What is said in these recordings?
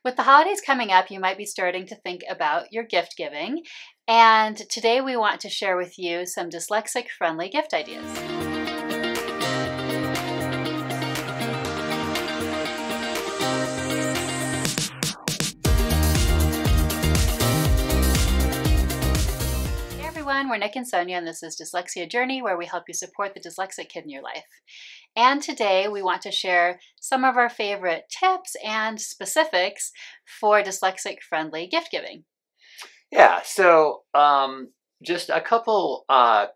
With the holidays coming up, you might be starting to think about your gift giving. And today we want to share with you some dyslexic-friendly gift ideas. We're Nick and Sonia, and this is Dyslexia Journey, where we help you support the dyslexic kid in your life. And today we want to share some of our favorite tips and specifics for dyslexic-friendly gift giving. Yeah, so just a couple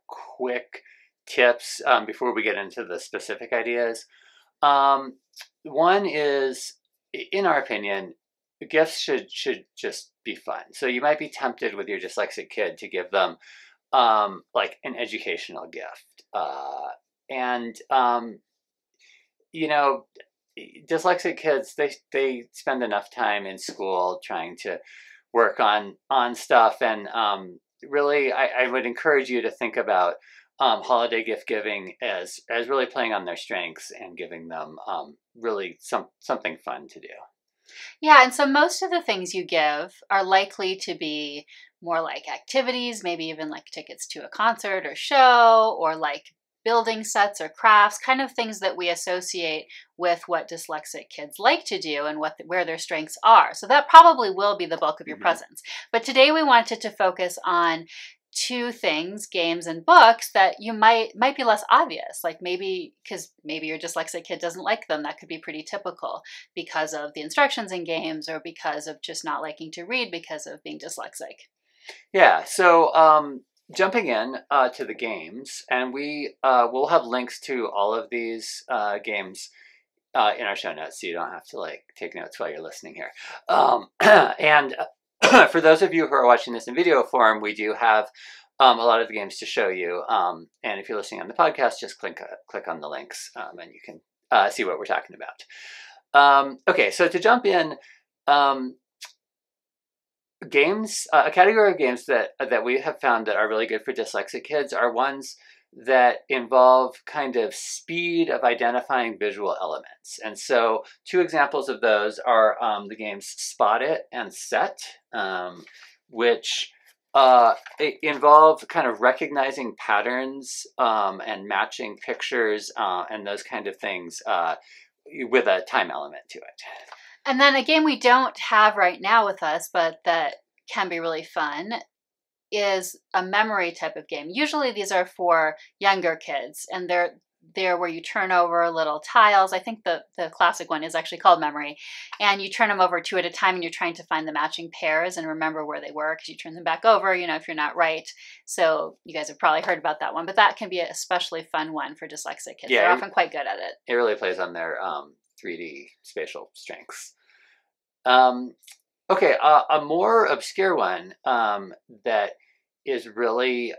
quick tips before we get into the specific ideas. One is, in our opinion, gifts should just be fun. So you might be tempted with your dyslexic kid to give them like an educational gift. You know, dyslexic kids, they spend enough time in school trying to work on stuff. And really, I would encourage you to think about holiday gift giving as really playing on their strengths and giving them really something fun to do. Yeah, and so most of the things you give are likely to be more like activities, maybe even like tickets to a concert or show, or like building sets or crafts, kind of things that we associate with what dyslexic kids like to do and where their strengths are. So that probably will be the bulk of your presents. But today we wanted to focus on two things, games and books, that you might be less obvious, like maybe your dyslexic kid doesn't like them. That could be pretty typical because of the instructions in games or because of just not liking to read because of being dyslexic. Yeah, so jumping in to the games, and we'll have links to all of these games in our show notes, so you don't have to like take notes while you're listening here. And for those of you who are watching this in video form, we do have a lot of the games to show you. And if you're listening on the podcast, just click on the links and you can see what we're talking about. Okay, so to jump in, games, a category of games that we have found that are really good for dyslexic kids are ones that involve kind of speed of identifying visual elements. And so two examples of those are the games Spot It and Set, which involve kind of recognizing patterns and matching pictures and those kind of things with a time element to it. And then a game we don't have right now with us, but that can be really fun, is a memory type of game. Usually these are for younger kids, and they're where you turn over little tiles. I think the classic one is actually called Memory, and you turn them over two at a time, and you're trying to find the matching pairs and remember where they were because you turn them back over, you know, if you're not right. So you guys have probably heard about that one, but that can be an especially fun one for dyslexic kids. Yeah, they're often quite good at it. It really plays on their 3D spatial strengths. Okay, a more obscure one that is really,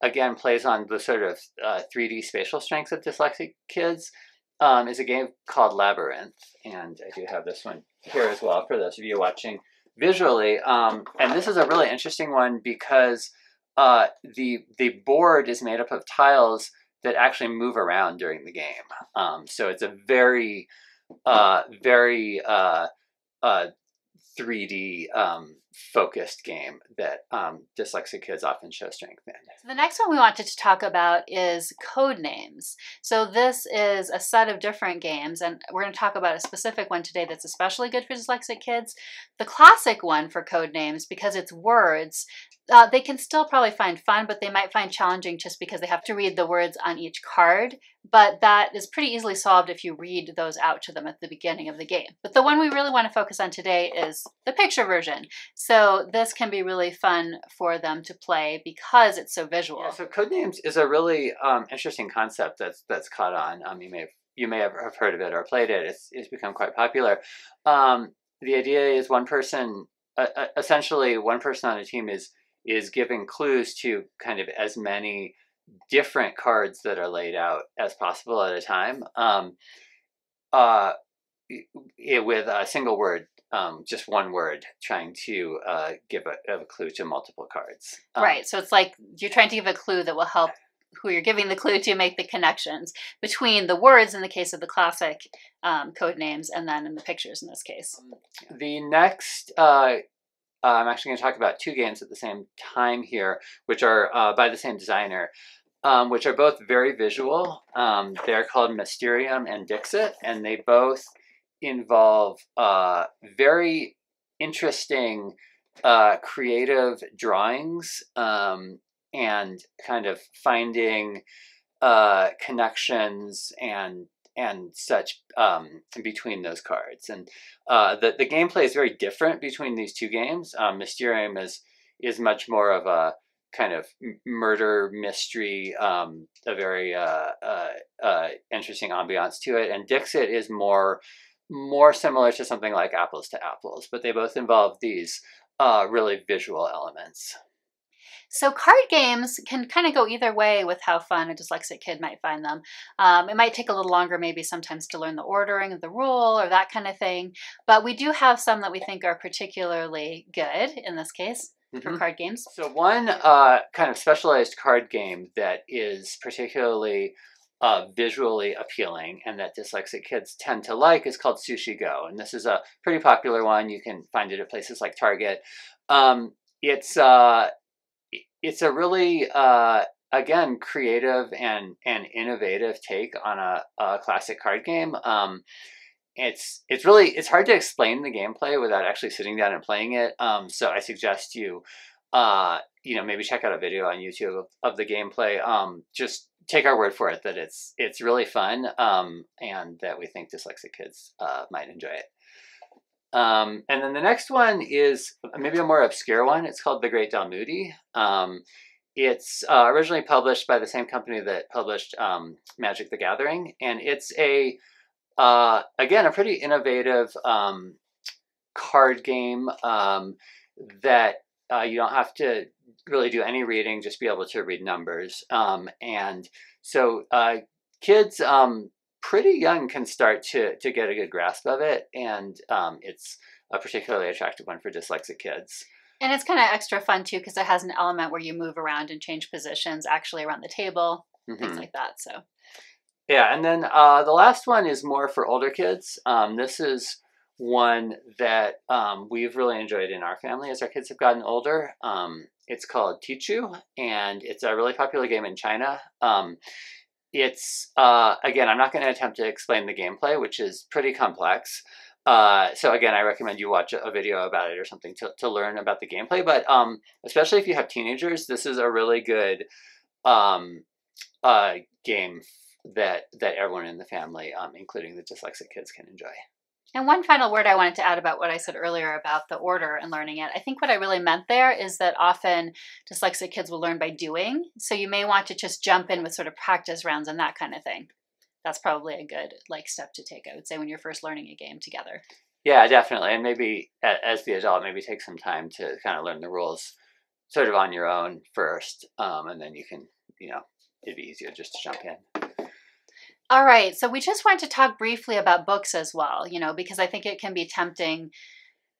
again, plays on the sort of 3D spatial strengths of dyslexic kids is a game called Labyrinth. And I do have this one here as well for those of you watching visually. And this is a really interesting one because the board is made up of tiles that actually move around during the game. So it's a very 3D focused game that dyslexic kids often show strength in. So the next one we wanted to talk about is code names. So this is a set of different games, and we're going to talk about a specific one today that's especially good for dyslexic kids. The classic one for code names, because it's words, they can still probably find fun, but they might find challenging just because they have to read the words on each card. But that is pretty easily solved if you read those out to them at the beginning of the game. But the one we really want to focus on today is the picture version. So this can be really fun for them to play because it's so visual. Yeah, so codenames is a really interesting concept that's caught on. You may have heard of it or played it. It's become quite popular. The idea is one person, essentially one person on a team is giving clues to kind of as many different cards that are laid out as possible at a time, with a single word, just one word, trying to give a clue to multiple cards. Right, so it's like you're trying to give a clue that will help who you're giving the clue to make the connections between the words in the case of the classic code names and then in the pictures in this case. The next, I'm actually going to talk about two games at the same time here, which are by the same designer, which are both very visual. They're called Mysterium and Dixit, and they both involve very interesting creative drawings and kind of finding connections and such between those cards. And the gameplay is very different between these two games. Mysterium is much more of a kind of murder mystery, a very interesting ambiance to it. And Dixit is more similar to something like Apples to Apples, but they both involve these really visual elements. So card games can kind of go either way with how fun a dyslexic kid might find them. It might take a little longer maybe sometimes to learn the ordering of the rule or that kind of thing, but we do have some that we think are particularly good in this case for card games. So one kind of specialized card game that is particularly visually appealing and that dyslexic kids tend to like is called Sushi Go, and this is a pretty popular one. You can find it at places like Target. It's a really, again, creative and innovative take on a classic card game. It's hard to explain the gameplay without actually sitting down and playing it. So I suggest you, maybe check out a video on YouTube of the gameplay. Just take our word for it that it's really fun and that we think dyslexic kids might enjoy it. And then the next one is maybe a more obscure one. It's called The Great Dalmoody. It's originally published by the same company that published Magic the Gathering. And it's again, a pretty innovative card game that you don't have to really do any reading, just be able to read numbers. And so kids pretty young can start to get a good grasp of it, and it's a particularly attractive one for dyslexic kids. And it's kind of extra fun too because it has an element where you move around and change positions actually around the table, things like that. So yeah, and then the last one is more for older kids. This is one that we've really enjoyed in our family as our kids have gotten older. It's called Tichu, and it's a really popular game in China. It's, again, I'm not going to attempt to explain the gameplay, which is pretty complex. So again, I recommend you watch a video about it or something to learn about the gameplay. But especially if you have teenagers, this is a really good game that everyone in the family, including the dyslexic kids, can enjoy. And one final word I wanted to add about what I said earlier about the order and learning it. I think what I really meant there is that often dyslexic kids will learn by doing. So you may want to just jump in with sort of practice rounds and that kind of thing. That's probably a good step to take, I would say, when you're first learning a game together. Yeah, definitely. And maybe as the adult, maybe take some time to kind of learn the rules sort of on your own first. And then you can, it'd be easier just to jump in. All right, so we just wanted to talk briefly about books as well, because I think it can be tempting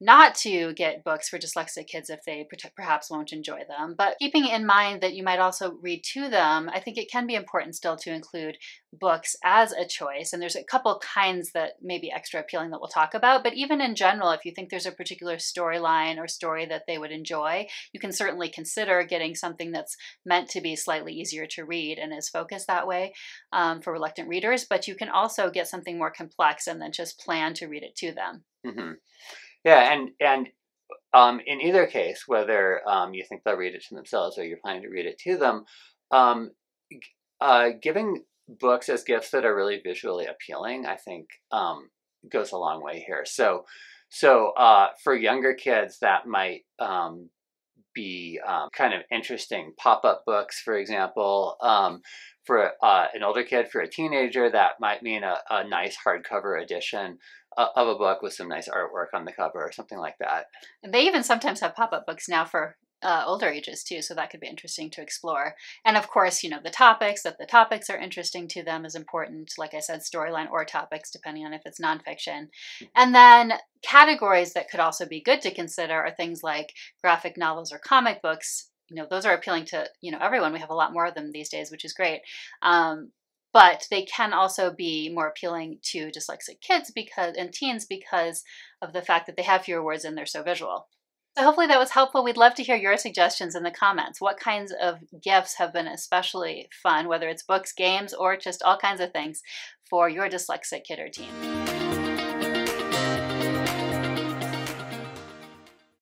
not to get books for dyslexic kids if they perhaps won't enjoy them. But keeping in mind that you might also read to them, I think it can be important still to include books as a choice. And there's a couple kinds that may be extra appealing that we'll talk about. But even in general, if you think there's a particular storyline or story that they would enjoy, you can certainly consider getting something that's meant to be slightly easier to read and is focused that way for reluctant readers. But you can also get something more complex and then just plan to read it to them. Mm-hmm. Yeah, and in either case, whether you think they'll read it to themselves or you're planning to read it to them, giving books as gifts that are really visually appealing, I think, goes a long way here. So for younger kids, that might be kind of interesting pop-up books, for example. For an older kid, for a teenager, that might mean a nice hardcover edition of a book with some nice artwork on the cover or something like that. And they even sometimes have pop-up books now for older ages too, so that could be interesting to explore. And of course, the topics are interesting to them is important. Like I said, storyline or topics, depending on if it's nonfiction. And then categories that could also be good to consider are things like graphic novels or comic books, those are appealing to, everyone. We have a lot more of them these days, which is great. But they can also be more appealing to dyslexic kids and teens because of the fact that they have fewer words and they're so visual. So hopefully that was helpful. We'd love to hear your suggestions in the comments. What kinds of gifts have been especially fun, whether it's books, games, or just all kinds of things for your dyslexic kid or teen?